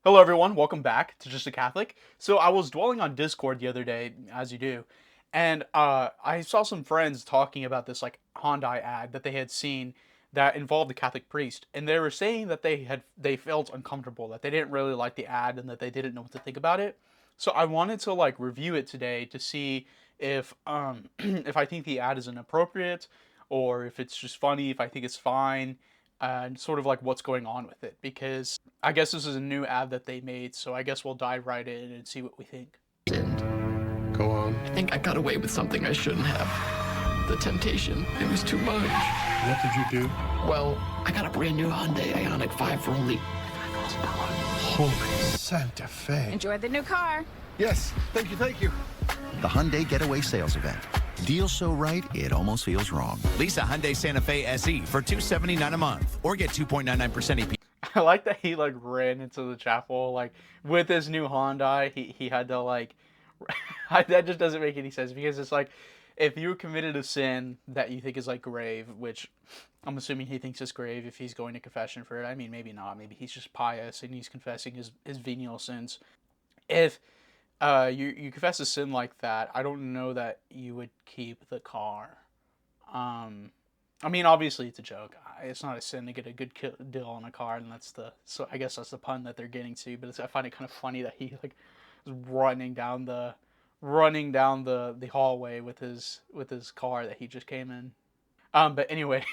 Hello, everyone. Welcome back to Just a Catholic. So I was dwelling on Discord the other day, as you do, and I saw some friends talking about this like Hyundai ad that they had seen that involved a Catholic priest, and they were saying that they felt uncomfortable, that they didn't really like the ad, and that they didn't know what to think about it. So I wanted to like review it today to see if if I think the ad is inappropriate, or if it's just funny, if I think it's fine, and sort of like what's going on with it, because I guess this is a new ad that they made, so I guess we'll dive right in and see what we think. Go on. I think I got away with something I shouldn't have. The temptation, it was too much. What did you do? Well, I got a brand new Hyundai Ioniq 5 for only Holy Santa Fe. Enjoy the new car. Yes, thank you, thank you. The Hyundai Getaway Sales Event. Deals so right, it almost feels wrong. Lease a Hyundai Santa Fe SE for $279 a month or get 2.99% APR. I like that he like ran into the chapel like with his new Hyundai. He had to like that just doesn't make any sense, because it's like if you committed a sin that you think is like grave, which I'm assuming he thinks is grave if he's going to confession for it. I mean, maybe not. Maybe he's just pious and he's confessing his venial sins. If you confess a sin like that, I don't know that you would keep the car. I mean, obviously it's a joke. It's not a sin to get a good deal on a car, and so I guess that's the pun that they're getting to. But I find it kind of funny that he like is running down the hallway with his car that he just came in. But anyway,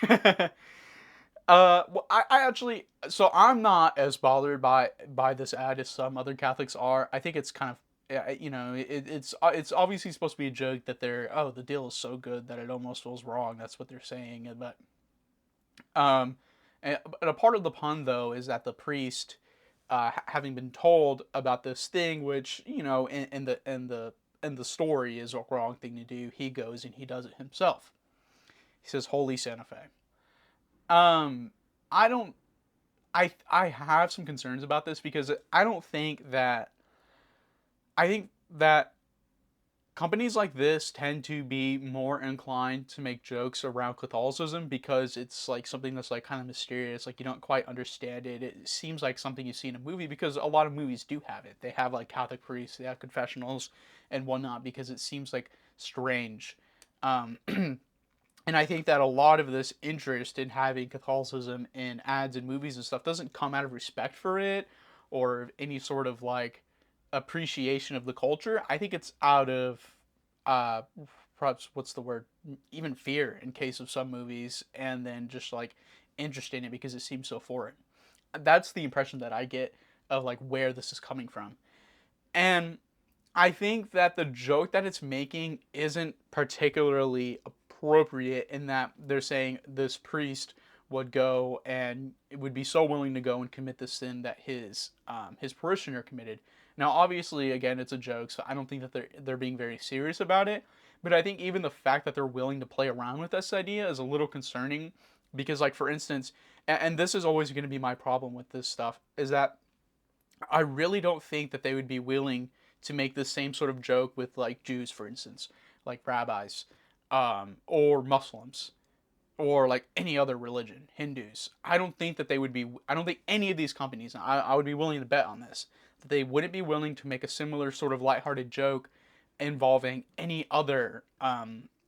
well, I actually, so I'm not as bothered by this ad as some other Catholics are. I think it's kind of, yeah, it's obviously supposed to be a joke that the deal is so good that it almost feels wrong. That's what they're saying. But um, but a part of the pun though is that the priest, having been told about this thing, which in the story is a wrong thing to do, he goes and he does it himself. He says, "Holy Santa Fe." Um, I don't. I have some concerns about this, because I think that companies like this tend to be more inclined to make jokes around Catholicism, because it's like something that's like kind of mysterious, like you don't quite understand it. It seems like something you see in a movie, because a lot of movies do have it. They have like Catholic priests, they have confessionals and whatnot, because it seems like strange. And I think that a lot of this interest in having Catholicism in ads and movies and stuff doesn't come out of respect for it or any sort of like appreciation of the culture. I think it's out of uh perhaps, what's the word, even fear in case of some movies, and then just like interest in it because it seems so foreign. That's the impression that I get of like where this is coming from. And I think that the joke that it's making isn't particularly appropriate, in that they're saying this priest would go and it would be so willing to go and commit the sin that his parishioner committed. Now, obviously, again, it's a joke, so I don't think that they're being very serious about it. But I think even the fact that they're willing to play around with this idea is a little concerning, because, like, for instance, and this is always going to be my problem with this stuff, is that I really don't think that they would be willing to make the same sort of joke with like Jews, for instance, like rabbis, or Muslims, or like any other religion, Hindus. I don't think that they would be. I don't think any of these companies. I would be willing to bet on this, that they wouldn't be willing to make a similar sort of lighthearted joke involving any other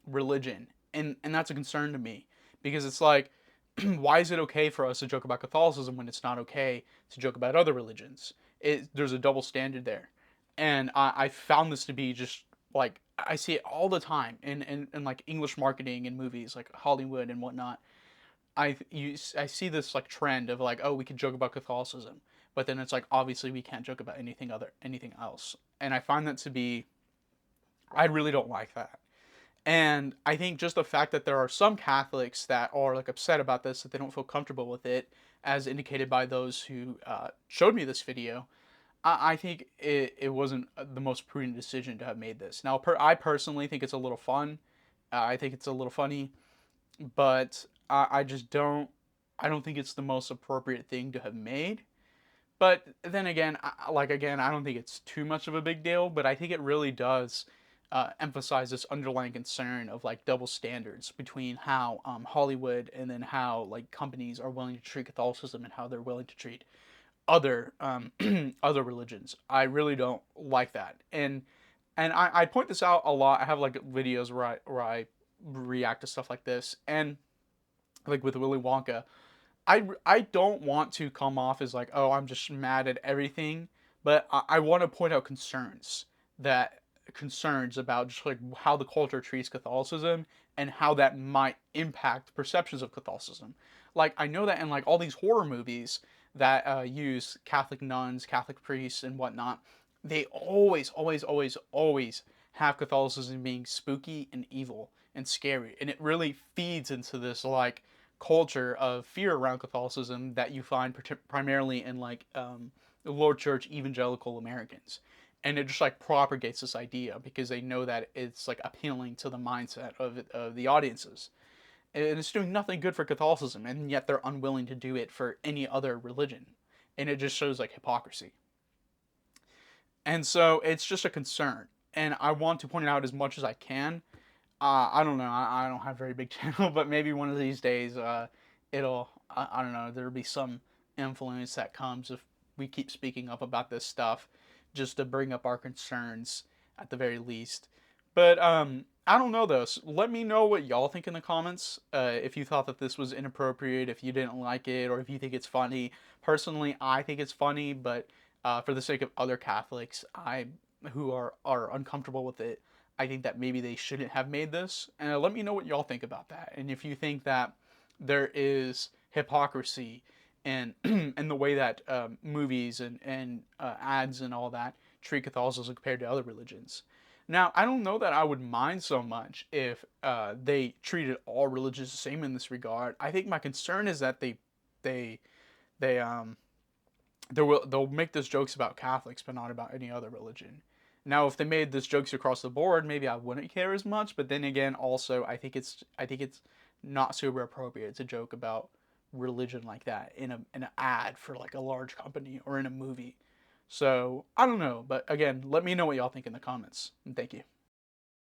religion, and that's a concern to me, because it's like, why is it okay for us to joke about Catholicism when it's not okay to joke about other religions? There's a double standard there, and I found this to be just like, I see it all the time in like English marketing and movies like Hollywood and whatnot. I see this like trend of like, oh, we can joke about Catholicism, but then it's like, obviously we can't joke about anything else, and I find that to be, I really don't like that. And I think just the fact that there are some Catholics that are like upset about this, that they don't feel comfortable with it, as indicated by those who showed me this video, I think it wasn't the most prudent decision to have made this. Now, I personally think it's a little fun. I think it's a little funny, but I just don't. I don't think it's the most appropriate thing to have made. But then again, I don't think it's too much of a big deal. But I think it really does emphasize this underlying concern of like double standards between how Hollywood and then how like companies are willing to treat Catholicism and how they're willing to treat other other religions. I really don't like that. And I point this out a lot. I have like videos where I react to stuff like this, and like with Willy Wonka, I don't want to come off as like, oh, I'm just mad at everything, but I want to point out concerns about just like how the culture treats Catholicism and how that might impact perceptions of Catholicism. Like I know that in like all these horror movies that use Catholic nuns, Catholic priests, and whatnot, they always have Catholicism being spooky and evil and scary, and it really feeds into this like culture of fear around Catholicism that you find primarily in like the Lord Church evangelical Americans. And it just like propagates this idea because they know that it's like appealing to the mindset of the audiences. And it's doing nothing good for Catholicism, and yet they're unwilling to do it for any other religion. And it just shows like hypocrisy. And so it's just a concern. And I want to point it out as much as I can. I don't know. I don't have a very big channel, but maybe one of these days, I don't know. There'll be some influence that comes if we keep speaking up about this stuff, just to bring up our concerns at the very least. But I don't know though. So let me know what y'all think in the comments. If you thought that this was inappropriate, if you didn't like it, or if you think it's funny. Personally, I think it's funny, but for the sake of other Catholics, who are uncomfortable with it, I think that maybe they shouldn't have made this. And let me know what y'all think about that. And if you think that there is hypocrisy in in the way that movies and ads and all that treat Catholicism compared to other religions. Now, I don't know that I would mind so much if they treated all religions the same in this regard. I think my concern is that they they they'll make those jokes about Catholics, but not about any other religion. Now, if they made those jokes across the board, maybe I wouldn't care as much. But then again, also I think it's not super appropriate to joke about religion like that in an ad for like a large company or in a movie. So I don't know, but again, let me know what y'all think in the comments. And thank you.